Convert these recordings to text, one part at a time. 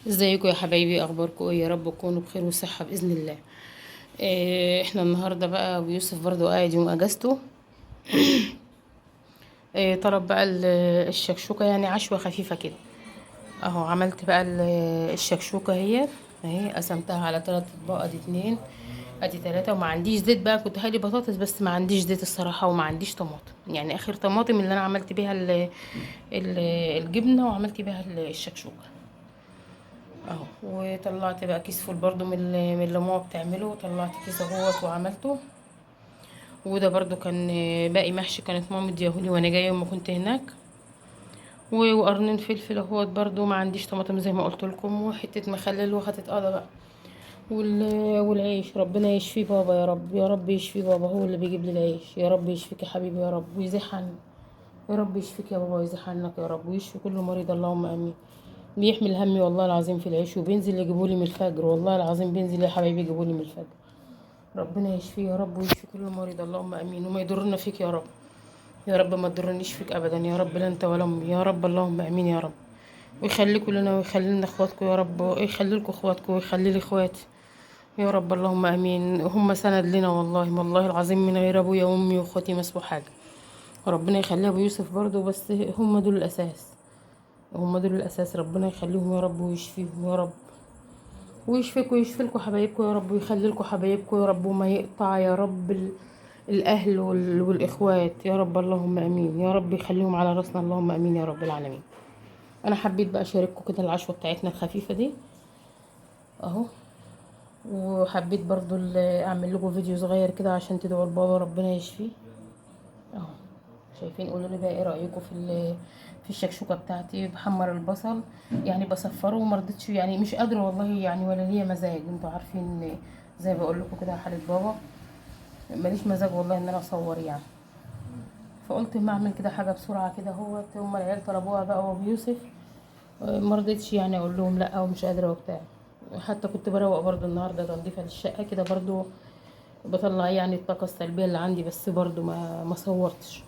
ازيكم يا حبايبي؟ اخباركم ايه؟ يا رب تكونوا بخير وصحه باذن الله. احنا النهارده بقى ويوسف برضو قاعد يوم اجازته. طلب بقى الشكشوكه، يعني عشوه خفيفه كده. اهو عملت بقى الشكشوكه اهي قسمتها على 3 اطباق، ادي 2 ادي 3. وما عنديش زيت بقى، كنت هالي بطاطس بس ما عنديش زيت الصراحه، وما عنديش طماطم، يعني اخر طماطم اللي انا عملت بيها ال- الجبنه، وعملت بيها الشكشوكه اهو. وطلعت بقى كيس فول برضو من اللي ماما بتعمله، طلعت كيس اهوت وعملته. وده برضو كان باقي محشي، كانت ماما مديهولي وانا جايه يوم ما كنت هناك. وقرنين فلفل اهوت، برضو ما عنديش طماطم زي ما قلت لكم، وحته مخلل وهتتقضى بقى. والعيش ربنا يشفيه بابا، يا رب يا رب يشفيه بابا، هو اللي بيجيب لي العيش. يا رب يشفيك يا حبيبي، يا رب ويزيح عنك. يا رب يشفيك يا بابا ويزيح عنك يا رب، ويشفي كل مريض، اللهم امين. بيحمل همي والله العظيم في العيش، وبينزل يجيبولي من الفجر، والله العظيم بينزل يا حبايبي يجيبولي من الفجر. ربنا يشفيه يا رب ويشفي كل مريض، اللهم امين. وما يضرنا فيك يا رب، يا رب ما تضرنيش فيك ابدا يا رب، لا انت ولا امي يا رب، اللهم امين يا رب. ويخليكم لنا ويخلي لنا اخواتكم يا رب، ويخلي لكم اخواتكم ويخلي لي اخواتي يا رب، اللهم امين. هم سند لنا والله، والله العظيم من غير ابويا وامي واخواتي ما اسمه حاجه. وربنا يخليها ابو يوسف برضو، بس هم دول الاساس، هم دول الاساس. ربنا يخليهم يا رب ويشفيهم يا رب، ويشفيكوا ويشفي لكم حبايبكم يا رب، ويخلي لكم حبايبكم يا رب، وما يقطع يا رب الاهل والاخوات يا رب، اللهم امين. يا رب يخليهم على راسنا، اللهم امين يا رب العالمين. انا حبيت بقى اشارككم كده العشوه بتاعتنا الخفيفه دي اهو. وحبيت برضو اعمل لكم فيديو صغير كده عشان تدعوا لبابا ربنا يشفيه اهو. شايفين؟ قولوا لي بقى ايه رايكم في الشكشوكه بتاعتي. بحمر البصل، يعني بصفره، وما رضيتش يعني، مش قادره والله يعني، ولا ليا مزاج. انتوا عارفين زي بقول لكم كده حاله بابا، ماليش مزاج والله ان انا اصور يعني. فقلت ما اعمل كده حاجه بسرعه كده اهوت. هم العيال طلبوها بقى وابو يوسف، ما رضيتش يعني اقول لهم لا ومش قادره وبتاع. حتى كنت بروق برضو النهارده تنظيفه للشقه كده برضو، بطلع يعني الطاقه السلبيه اللي عندي، بس برضو ما صورتش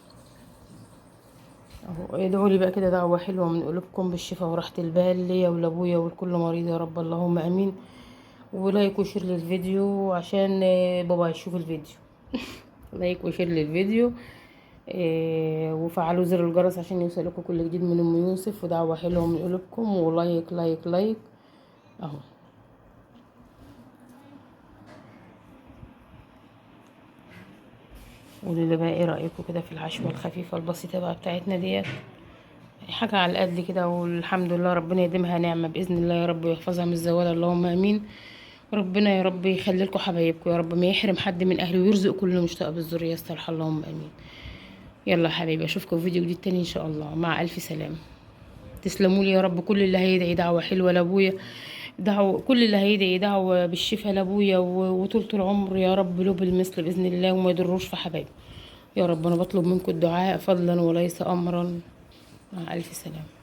اهو. ادعوا لي بقى كده دعوه حلوه من قلوبكم بالشفاء وراحه البال ليا ولابويا ولكل مريض يا رب، اللهم امين. ولايك وشير للفيديو عشان بابا يشوف الفيديو. لايك وشير للفيديو، وفعلوا زر الجرس عشان يوصلكم كل جديد من ام يوسف. ودعوه حلوه من قلوبكم، ولايك لايك لايك اهو. قولوا لي بقى ايه رايكم كده في العشوه الخفيفه البسيطه بقى بتاعتنا ديت. حاجه على القد كده، والحمد لله. ربنا يديمها نعمه باذن الله يا رب، ويحفظها من الزوال، اللهم امين. ربنا يا رب يخلي لكم حبايبكم يا رب، ما يحرم حد من اهله، ويرزق كل مشتاق بالذريه الصالحه، اللهم امين. يلا يا حبايبي، اشوفكم في فيديو جديد تاني ان شاء الله، مع الف سلامه. تسلموا لي يا رب. كل اللي هيدعي دعوه حلوه لابويا، دعوه كل اللي هيدعي دعوه بالشفاء لابويا وطولة العمر يا رب له بالمثل باذن الله، وما يضروش في حبايبه يا رب. انا بطلب منكم الدعاء فضلا وليس امرا. مع الف سلامه.